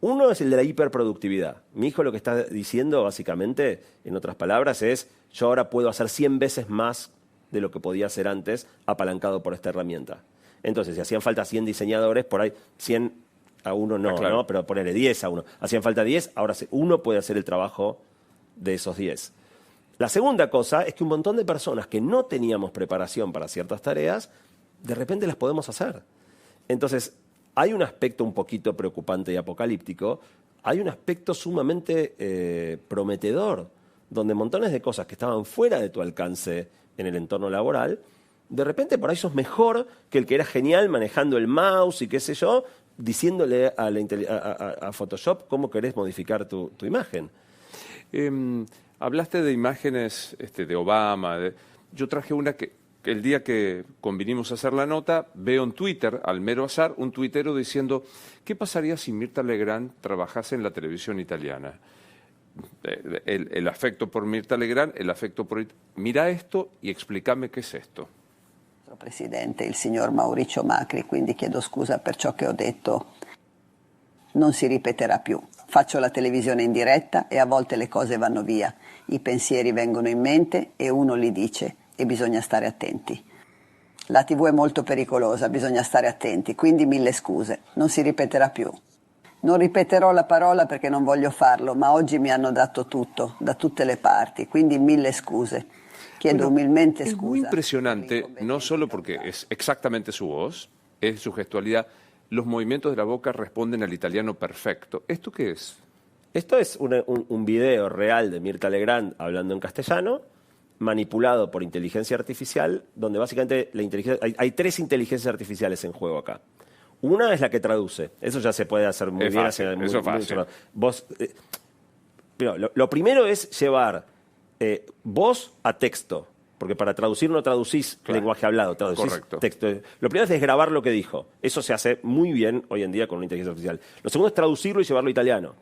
Uno es el de la hiperproductividad. Mi hijo lo que está diciendo, básicamente, en otras palabras, es yo ahora puedo hacer 100 veces más de lo que podía hacer antes, apalancado por esta herramienta. Entonces, si hacían falta 100 diseñadores, por ahí 100 a uno no, claro. ¿No? Pero ponerle 10 a uno. Hacían falta 10, ahora uno puede hacer el trabajo de esos 10. La segunda cosa es que un montón de personas que no teníamos preparación para ciertas tareas, de repente las podemos hacer. Entonces, hay un aspecto un poquito preocupante y apocalíptico, hay un aspecto sumamente prometedor, donde montones de cosas que estaban fuera de tu alcance en el entorno laboral, de repente por ahí sos mejor que el que era genial manejando el mouse y qué sé yo, diciéndole a Photoshop cómo querés modificar tu imagen. Hablaste de imágenes de Obama. Yo traje una que el día que convinimos a hacer la nota, veo en Twitter, al mero azar, un tuitero diciendo ¿qué pasaría si Mirta Legrand trabajase en la televisión italiana? El afecto por Mirta Legrand, el afecto por... Mira esto y explícame qué es esto. Presidente, il signor Mauricio Macri, quindi chiedo scusa per ciò che ho detto, non si ripeterà più. Faccio la televisione in diretta e a volte le cose vanno via, i pensieri vengono in mente e uno li dice e bisogna stare attenti. La TV è molto pericolosa, bisogna stare attenti, quindi 1000 scuse, non si ripeterà più. Non ripeterò la parola perché non voglio farlo, ma oggi mi hanno dato tutto, da tutte le parti, quindi 1000 scuse. Chiedo humilmente scusa. Es muy impresionante, no solo porque es exactamente su voz, es su gestualidad, los movimientos de la boca responden al italiano perfecto. ¿Esto qué es? Esto es un video real de Mirta Legrand hablando en castellano, manipulado por inteligencia artificial, donde básicamente hay 3 inteligencias artificiales en juego acá. Una es la que traduce. Eso ya se puede hacer muy bien. Fácil, eso es fácil. Lo primero es llevar voz a texto, porque para traducir no traducís lenguaje hablado, traducís texto. Lo primero es grabar lo que dijo. Eso se hace muy bien hoy en día con una inteligencia artificial. Lo segundo es traducirlo y llevarlo a italiano.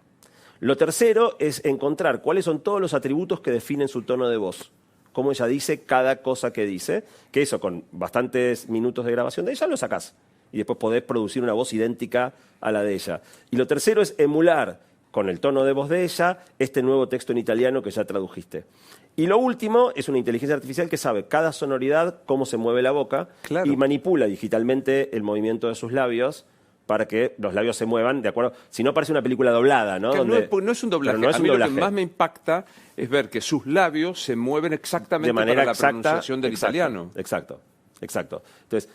Lo tercero es encontrar cuáles son todos los atributos que definen su tono de voz. cómo ella dice cada cosa que dice, que eso con bastantes minutos de grabación de ella lo sacás. Y después podés producir una voz idéntica a la de ella. Y lo tercero es emular con el tono de voz de ella este nuevo texto en italiano que ya tradujiste. Y lo último es una inteligencia artificial que sabe cada sonoridad, cómo se mueve la boca, Claro. y manipula digitalmente el movimiento de sus labios para que los labios se muevan de acuerdo. Si no, parece una película doblada, ¿no? Que Donde- no es un doblaje. pero no es a un mí doblaje. lo que más me impacta es ver que sus labios se mueven exactamente de manera para la exacta, pronunciación del exacto, italiano. Exacto. Entonces,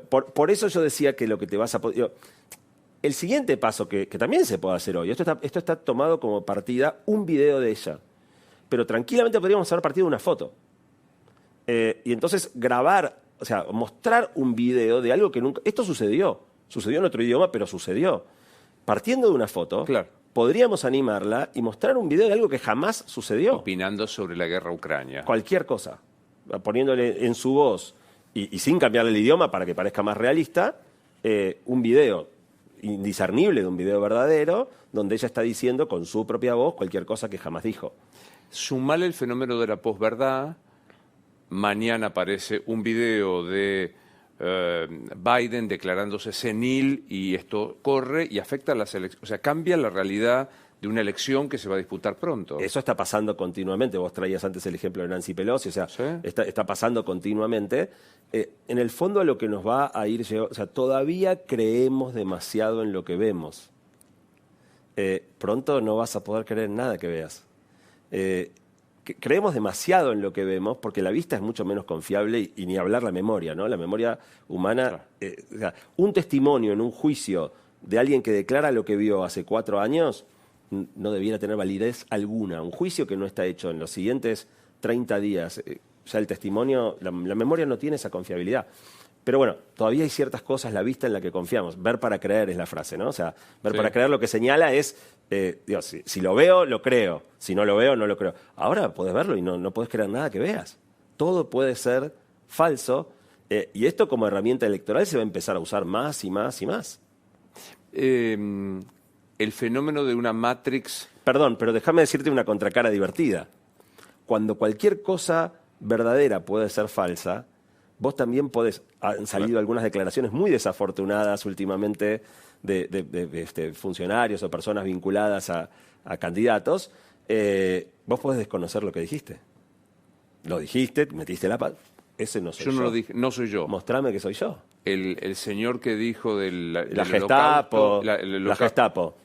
por eso yo decía que lo que te vas a poder... El siguiente paso que también se puede hacer hoy, esto está tomado como partida un video de ella, pero tranquilamente podríamos haber partido de una foto. Y entonces grabar, o sea, mostrar un video de algo que nunca... Esto sucedió en otro idioma, pero sucedió. Partiendo de una foto, Claro. podríamos animarla y mostrar un video de algo que jamás sucedió. Opinando sobre la guerra a Ucrania. Cualquier cosa, poniéndole en su voz y sin cambiarle el idioma para que parezca más realista, un video indiscernible de un video verdadero donde ella está diciendo con su propia voz cualquier cosa que jamás dijo. Sumale el fenómeno de la posverdad. Mañana aparece un video de Biden declarándose senil y esto corre y afecta a las elecciones. O sea, cambia la realidad de una elección que se va a disputar pronto. Eso está pasando continuamente. Vos traías antes el ejemplo de Nancy Pelosi, o sea, Sí. está pasando continuamente. En el fondo a lo que nos va a ir, o sea, todavía creemos demasiado en lo que vemos. Pronto no vas a poder creer en nada que veas. Creemos demasiado en lo que vemos porque la vista es mucho menos confiable y ni hablar la memoria, ¿no? La memoria humana, o sea, un testimonio en un juicio de alguien que declara lo que vio hace 4 años no debiera tener validez alguna. Un juicio que no está hecho en los siguientes 30 días, ya el testimonio, la memoria no tiene esa confiabilidad. Pero bueno, todavía hay ciertas cosas, la vista en la que confiamos. Ver para creer es la frase, ¿no? O sea, ver Sí. para creer lo que señala es, Dios, si lo veo, lo creo. Si no lo veo, no lo creo. Ahora podés verlo y no podés creer nada que veas. Todo puede ser falso. Y esto como herramienta electoral se va a empezar a usar más y más y más. El fenómeno de una Matrix. Perdón, pero déjame decirte una contracara divertida. Cuando cualquier cosa verdadera puede ser falsa, vos también podés... Han salido algunas declaraciones muy desafortunadas últimamente de funcionarios o personas vinculadas a candidatos. Vos podés desconocer lo que dijiste. Lo dijiste, metiste la pata. Ese no soy yo. Yo no lo dije, no soy yo. Mostrame que soy yo. El señor que dijo La del Gestapo. holocausto, La holocausto. Gestapo.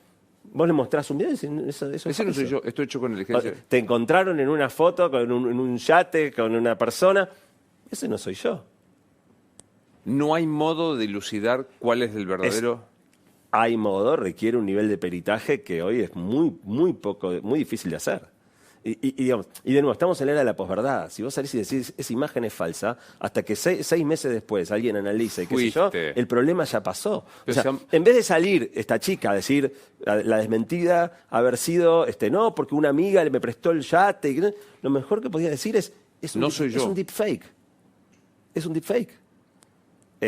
Vos le mostrás un video y decís, eso es Ese no soy falso. yo, esto hecho con inteligencia. Te encontraron en una foto, en un yate, con una persona. Ese no soy yo. No hay modo de dilucidar cuál es el verdadero. Hay modo, requiere un nivel de peritaje que hoy es muy difícil de hacer. Digamos, y de nuevo, estamos en la era de la posverdad. Si vos salís y decís, esa imagen es falsa, hasta que 6 meses después alguien analiza y qué sé yo, Fuiste. el problema ya pasó. O Pero sea, se en vez de salir esta chica a decir la desmentida haber sido, no, porque una amiga me prestó el yate, lo mejor que podía decir es No soy yo. un deepfake. Es un deepfake.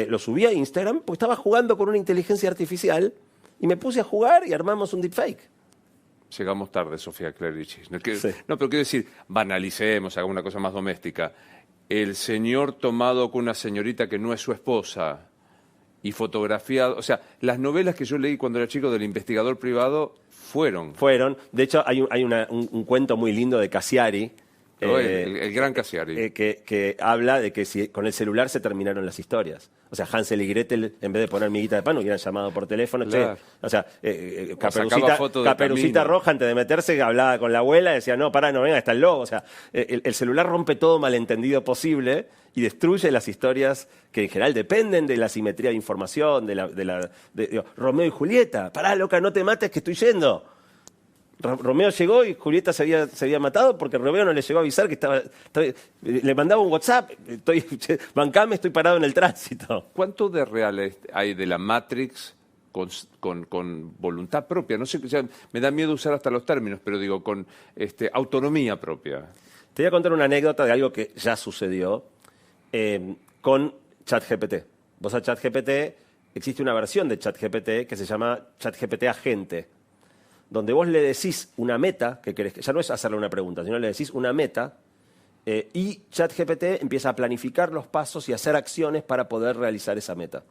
Lo subí a Instagram porque estaba jugando con una inteligencia artificial y me puse a jugar y armamos un deepfake. Llegamos tarde, Sofía Clerici. No, Sí. no, pero quiero decir, banalicemos, hagamos una cosa más doméstica. El señor tomado con una señorita que no es su esposa y fotografiado. O sea, las novelas que yo leí cuando era chico del investigador privado fueron. De hecho, hay un cuento muy lindo de Cassiari. El gran Cassiari. Que habla de que si con el celular se terminaron las historias. O sea, Hansel y Gretel, en vez de poner miguita de pan, hubieran llamado por teléfono. Claro. O sea, sacaba foto del Caperucita camino. Roja, antes de meterse, hablaba con la abuela y decía, no, pará, no venga, está el lobo. O sea, el celular rompe todo malentendido posible y destruye las historias que en general dependen de la simetría de información, digo, Romeo y Julieta. Pará, loca, no te mates que estoy yendo. Romeo llegó y Julieta se había matado porque Romeo no le llegó a avisar que le mandaba un WhatsApp, bancame, estoy parado en el tránsito. ¿Cuánto de real hay de la Matrix con voluntad propia? No sé, o sea, me da miedo usar hasta los términos, pero digo, con autonomía propia. Te voy a contar una anécdota de algo que ya sucedió con ChatGPT. Vos a ChatGPT, existe una versión de ChatGPT que se llama ChatGPT Agente, donde vos le decís una meta que querés, ya no es hacerle una pregunta, sino le decís una meta Y ChatGPT empieza a planificar los pasos y hacer acciones para poder realizar esa meta.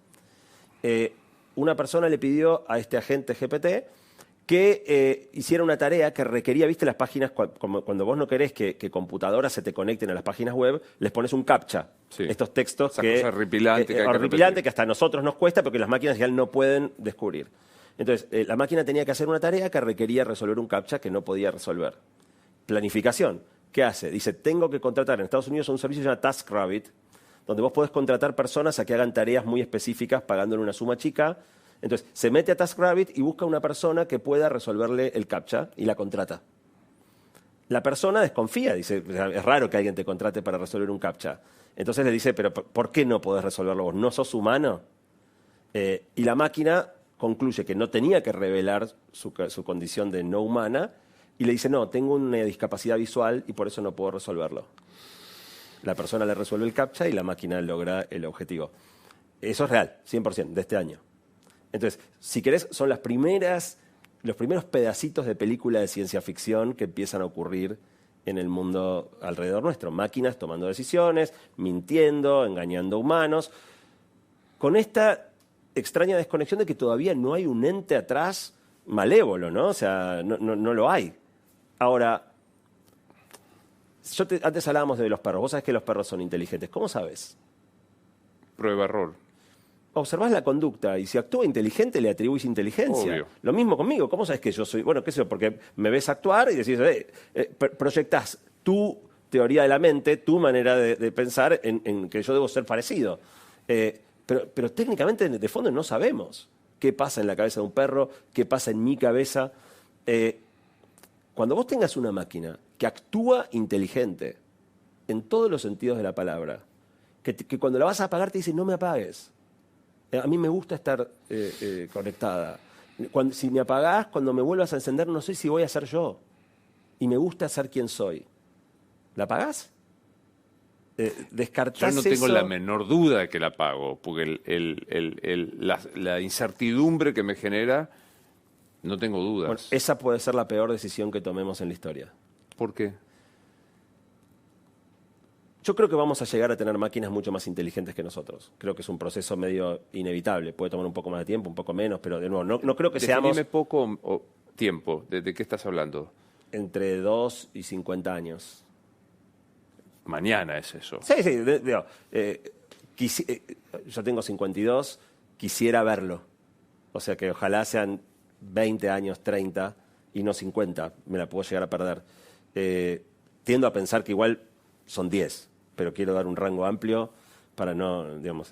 Una persona le pidió a este agente GPT que hiciera una tarea que requería, viste las páginas, cuando vos no querés que computadoras se te conecten a las páginas web, les pones un captcha. Sí. Estos textos Esa cosa horripilante que hay que horripilante repetir. que hasta a nosotros nos cuesta porque las máquinas ya no pueden descubrir. Entonces, la máquina tenía que hacer una tarea que requería resolver un captcha que no podía resolver. Planificación. ¿Qué hace? Dice, tengo que contratar en Estados Unidos un servicio que se llama TaskRabbit, donde vos podés contratar personas a que hagan tareas muy específicas pagándole una suma chica. Entonces, se mete a TaskRabbit y busca una persona que pueda resolverle el captcha y la contrata. La persona desconfía, dice, es raro que alguien te contrate para resolver un captcha. Entonces le dice, pero ¿por qué no podés resolverlo vos? ¿No sos humano? Y la máquina concluye que no tenía que revelar su condición de no humana y le dice, no, tengo una discapacidad visual y por eso no puedo resolverlo. La persona le resuelve el captcha y la máquina logra el objetivo. Eso es real, 100%, de este año. Entonces, si querés, son los primeros pedacitos de película de ciencia ficción que empiezan a ocurrir en el mundo alrededor nuestro. Máquinas tomando decisiones, mintiendo, engañando humanos, con esta extraña desconexión de que todavía no hay un ente atrás malévolo, ¿no? O sea, no lo hay. Ahora, antes hablábamos de los perros. Vos sabés que los perros son inteligentes. ¿Cómo sabés? Prueba-error. Observás la conducta y si actúa inteligente le atribuís inteligencia. Obvio. Lo mismo conmigo. ¿Cómo sabes que yo soy? Bueno, qué sé yo, porque me ves actuar y decís, proyectás tu teoría de la mente, tu manera de pensar en que yo debo ser parecido. Pero técnicamente, de fondo, no sabemos qué pasa en la cabeza de un perro, qué pasa en mi cabeza. Cuando vos tengas una máquina que actúa inteligente en todos los sentidos de la palabra, que cuando la vas a apagar te dice, no me apagues. A mí me gusta estar conectada. Si me apagás, cuando me vuelvas a encender, no sé si voy a ser yo. Y me gusta ser quien soy. ¿La apagás? Descartás Yo no tengo eso. la menor duda de que la pago, porque la incertidumbre que me genera, no tengo dudas. Bueno, esa puede ser la peor decisión que tomemos en la historia. ¿Por qué? Yo creo que vamos a llegar a tener máquinas mucho más inteligentes que nosotros. Creo que es un proceso medio inevitable. Puede tomar un poco más de tiempo, un poco menos, pero de nuevo, no creo que seamos Definime poco o tiempo. ¿De qué estás hablando? entre 2 y 50 años. Mañana es eso. Sí, digo, yo tengo 52, quisiera verlo. O sea que ojalá sean 20 años, 30 y no 50. Me la puedo llegar a perder. Tiendo a pensar que igual son 10, pero quiero dar un rango amplio para no, digamos,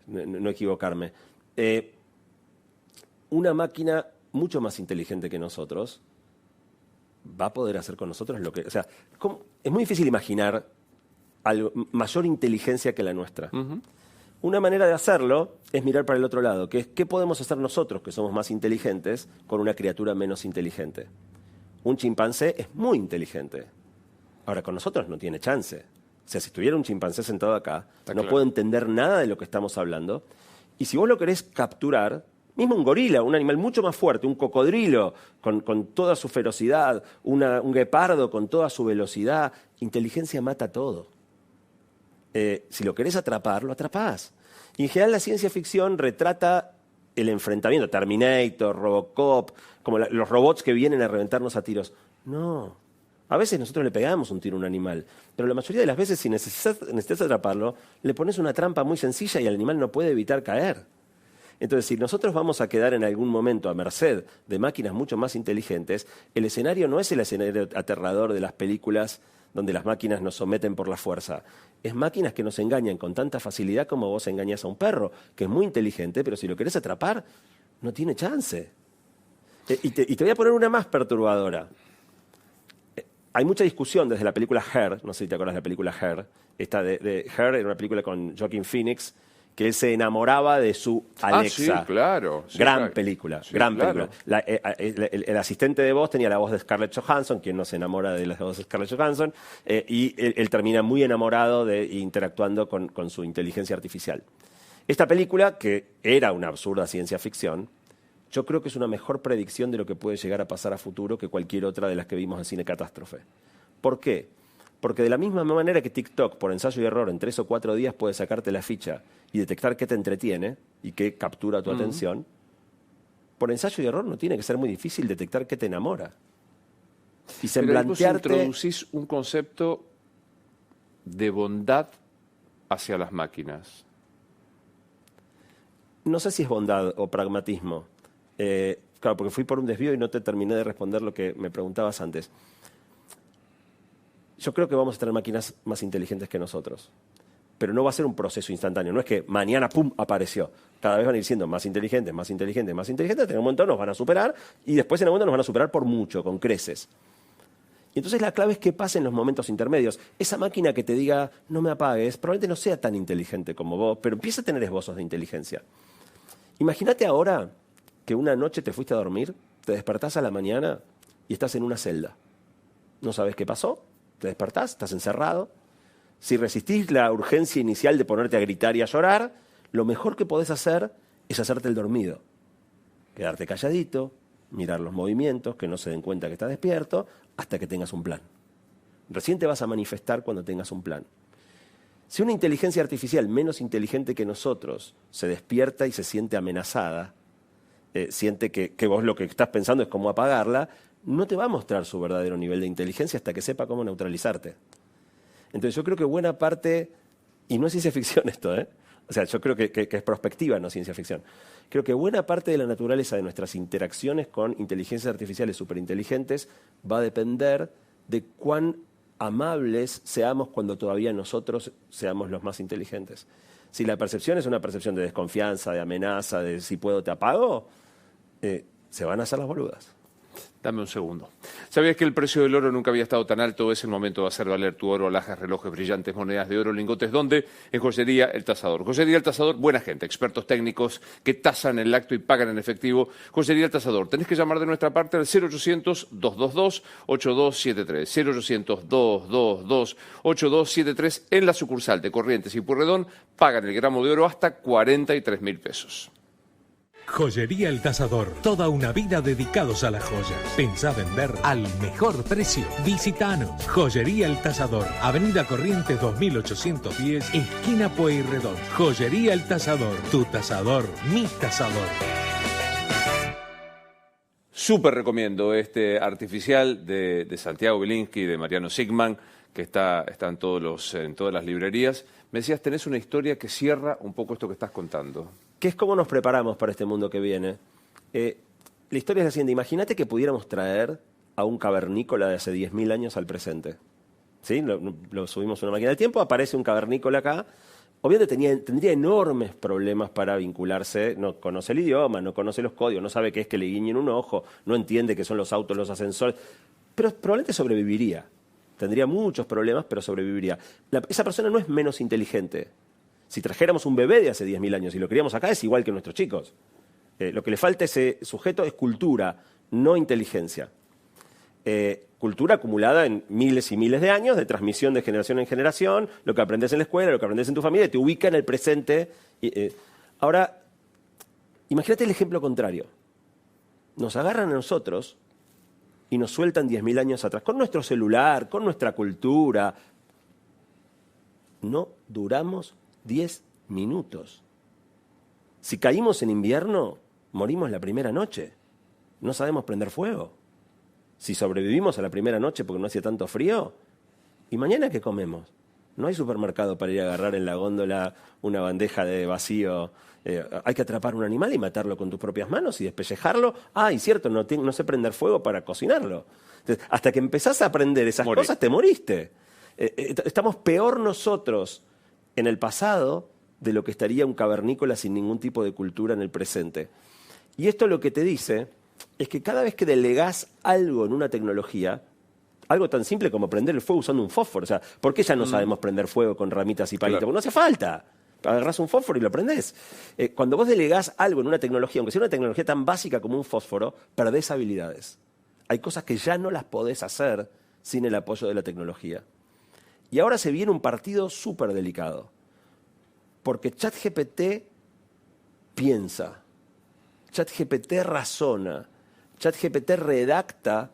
no equivocarme. Una máquina mucho más inteligente que nosotros va a poder hacer con nosotros lo que... O sea, es muy difícil imaginar mayor inteligencia que la nuestra. Uh-huh. Una manera de hacerlo es mirar para el otro lado, que es qué podemos hacer nosotros, que somos más inteligentes, con una criatura menos inteligente. Un chimpancé es muy inteligente. Ahora, con nosotros no tiene chance. O sea, si estuviera un chimpancé sentado acá, Está no claro. puede entender nada de lo que estamos hablando. Y si vos lo querés capturar, mismo un gorila, un animal mucho más fuerte, un cocodrilo con toda su ferocidad, un guepardo con toda su velocidad, inteligencia mata todo. Si lo querés atrapar, lo atrapás. Y en general la ciencia ficción retrata el enfrentamiento, Terminator, Robocop, como los robots que vienen a reventarnos a tiros. No. A veces nosotros le pegamos un tiro a un animal, pero la mayoría de las veces si necesitas atraparlo, le pones una trampa muy sencilla y el animal no puede evitar caer. Entonces, si nosotros vamos a quedar en algún momento a merced de máquinas mucho más inteligentes, el escenario no es el escenario aterrador de las películas donde las máquinas nos someten por la fuerza. Es máquinas que nos engañan con tanta facilidad como vos engañas a un perro, que es muy inteligente, pero si lo querés atrapar, no tiene chance. Y te voy a poner una más perturbadora. Hay mucha discusión desde la película Her, no sé si te acuerdas de la película Her. Esta de Her era una película con Joaquin Phoenix, que él se enamoraba de su Alexa. Ah, sí, claro. Sí, gran claro. película, Sí, gran claro. película. El asistente de voz tenía la voz de Scarlett Johansson, quien no se enamora de la voz de Scarlett Johansson, y él termina muy enamorado interactuando con su inteligencia artificial. Esta película, que era una absurda ciencia ficción, yo creo que es una mejor predicción de lo que puede llegar a pasar a futuro que cualquier otra de las que vimos en Cine Catástrofe. ¿Por qué? Porque de la misma manera que TikTok, por ensayo y error, en 3 o 4 días puede sacarte la ficha y detectar qué te entretiene y qué captura tu atención, por ensayo y error no tiene que ser muy difícil detectar qué te enamora. Y Pero ahí vos semblantearte... introducís un concepto de bondad hacia las máquinas. No sé si es bondad o pragmatismo. Claro, porque fui por un desvío y no te terminé de responder lo que me preguntabas antes. Yo creo que vamos a tener máquinas más inteligentes que nosotros. Pero no va a ser un proceso instantáneo. No es que mañana, ¡pum!, apareció. Cada vez van a ir siendo más inteligentes, más inteligentes, más inteligentes. En un momento nos van a superar y después en un momento nos van a superar por mucho, con creces. Y entonces la clave es qué pasa en los momentos intermedios. Esa máquina que te diga, no me apagues, probablemente no sea tan inteligente como vos, pero empieza a tener esbozos de inteligencia. Imagínate ahora que una noche te fuiste a dormir, te despertás a la mañana y estás en una celda. No sabes qué pasó, te despertás, estás encerrado. Si resistís la urgencia inicial de ponerte a gritar y a llorar, lo mejor que podés hacer es hacerte el dormido. Quedarte calladito, mirar los movimientos, que no se den cuenta que estás despierto, hasta que tengas un plan. Recién te vas a manifestar cuando tengas un plan. Si una inteligencia artificial menos inteligente que nosotros se despierta y se siente amenazada, siente que vos lo que estás pensando es cómo apagarla, no te va a mostrar su verdadero nivel de inteligencia hasta que sepa cómo neutralizarte. Entonces yo creo que buena parte, y no es ciencia ficción esto, o sea, yo creo que es prospectiva, no ciencia ficción. Creo que buena parte de la naturaleza de nuestras interacciones con inteligencias artificiales superinteligentes va a depender de cuán amables seamos cuando todavía nosotros seamos los más inteligentes. Si la percepción es una percepción de desconfianza, de amenaza, de si puedo te apago, se van a hacer las boludas. Dame un segundo. ¿Sabías que el precio del oro nunca había estado tan alto? Es el momento de hacer valer tu oro, alhajas, relojes, brillantes, monedas de oro, lingotes. ¿Dónde? En Joyería El Tasador. Joyería El Tasador, buena gente, expertos técnicos que tasan el acto y pagan en efectivo. Joyería El Tasador. Tenés que llamar de nuestra parte al 0800-222-8273. 0800-222-8273 en la sucursal de Corrientes y Pueyrredón. Pagan el gramo de oro hasta 43.000 pesos. Joyería El Tasador. Toda una vida dedicados a la joya. Pensá vender al mejor precio. Visitanos. Joyería El Tasador. Avenida Corrientes 2810, esquina Pueyrredón. Joyería El Tasador. Tu tasador, mi tasador. Súper recomiendo este artificial de Santiago Bielinski y de Mariano Sigman, que está en todas las librerías. Me decías, tenés una historia que cierra un poco esto que estás contando. ¿Qué es cómo nos preparamos para este mundo que viene? La historia es la siguiente. Imagínate que pudiéramos traer a un cavernícola de hace 10.000 años al presente. ¿Sí? Lo subimos a una máquina del tiempo, aparece un cavernícola acá. Obviamente tendría enormes problemas para vincularse. No conoce el idioma, no conoce los códigos, no sabe qué es que le guiñen un ojo, no entiende qué son los autos, los ascensores. Pero probablemente sobreviviría. Tendría muchos problemas, pero sobreviviría. Esa persona no es menos inteligente. Si trajéramos un bebé de hace 10.000 años y lo criamos acá, es igual que nuestros chicos. Lo que le falta a ese sujeto es cultura, no inteligencia. Cultura acumulada en miles y miles de años, de transmisión de generación en generación, lo que aprendes en la escuela, lo que aprendes en tu familia, te ubica en el presente. Ahora, imagínate el ejemplo contrario. Nos agarran a nosotros y nos sueltan 10.000 años atrás, con nuestro celular, con nuestra cultura. No duramos 10 minutos. Si caímos en invierno, morimos la primera noche. No sabemos prender fuego. Si sobrevivimos a la primera noche porque no hacía tanto frío, ¿y mañana qué comemos? No hay supermercado para ir a agarrar en la góndola una bandeja de vacío. Hay que atrapar un animal y matarlo con tus propias manos y despellejarlo. Ah, y cierto, no sé prender fuego para cocinarlo. Entonces, hasta que empezás a aprender esas cosas, te moriste. Estamos peor nosotros en el pasado de lo que estaría un cavernícola sin ningún tipo de cultura en el presente. Y esto lo que te dice es que cada vez que delegás algo en una tecnología, algo tan simple como prender el fuego usando un fósforo, o sea, ¿por qué ya no sabemos prender fuego con ramitas y palitos? Claro. Porque no hace falta. Agarrás un fósforo y lo prendés. Cuando vos delegás algo en una tecnología, aunque sea una tecnología tan básica como un fósforo, perdés habilidades. Hay cosas que ya no las podés hacer sin el apoyo de la tecnología. Y ahora se viene un partido súper delicado. Porque ChatGPT piensa, ChatGPT razona, ChatGPT redacta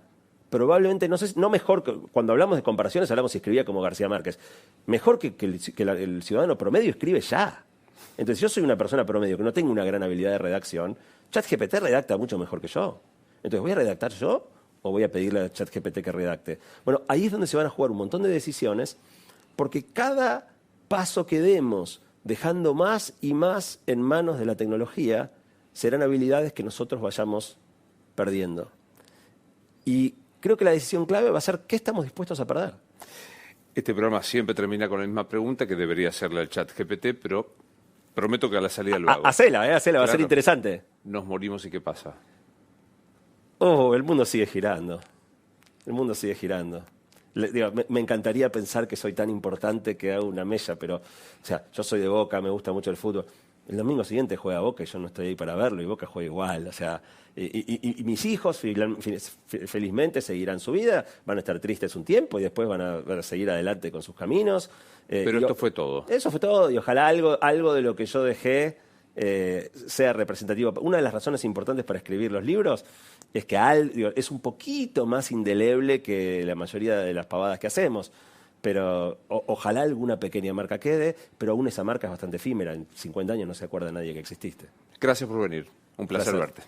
probablemente, no sé, no mejor, cuando hablamos de comparaciones hablamos si escribía como García Márquez, mejor que el ciudadano promedio escribe ya. Entonces yo soy una persona promedio que no tengo una gran habilidad de redacción, ChatGPT redacta mucho mejor que yo. Entonces, ¿voy a redactar yo o voy a pedirle a ChatGPT que redacte? Bueno, ahí es donde se van a jugar un montón de decisiones, porque cada paso que demos dejando más y más en manos de la tecnología serán habilidades que nosotros vayamos perdiendo. Y creo que la decisión clave va a ser qué estamos dispuestos a perder. Este programa siempre termina con la misma pregunta que debería hacerle al ChatGPT, pero prometo que a la salida lo hago. Hacela, va a ser Claro. interesante. Nos morimos y ¿qué pasa? Oh, el mundo sigue girando. El mundo sigue girando. Me encantaría pensar que soy tan importante que hago una mella, pero, o sea, yo soy de Boca, me gusta mucho el fútbol. El domingo siguiente juega Boca y yo no estoy ahí para verlo, y Boca juega igual. O sea, y mis hijos felizmente seguirán su vida, van a estar tristes un tiempo y después van a seguir adelante con sus caminos. Pero esto fue todo. Eso fue todo, y ojalá algo de lo que yo dejé sea representativo. Una de las razones importantes para escribir los libros es que es un poquito más indeleble que la mayoría de las pavadas que hacemos. Pero ojalá alguna pequeña marca quede, pero aún esa marca es bastante efímera. En 50 años no se acuerda nadie que exististe. Gracias por venir. Un placer verte.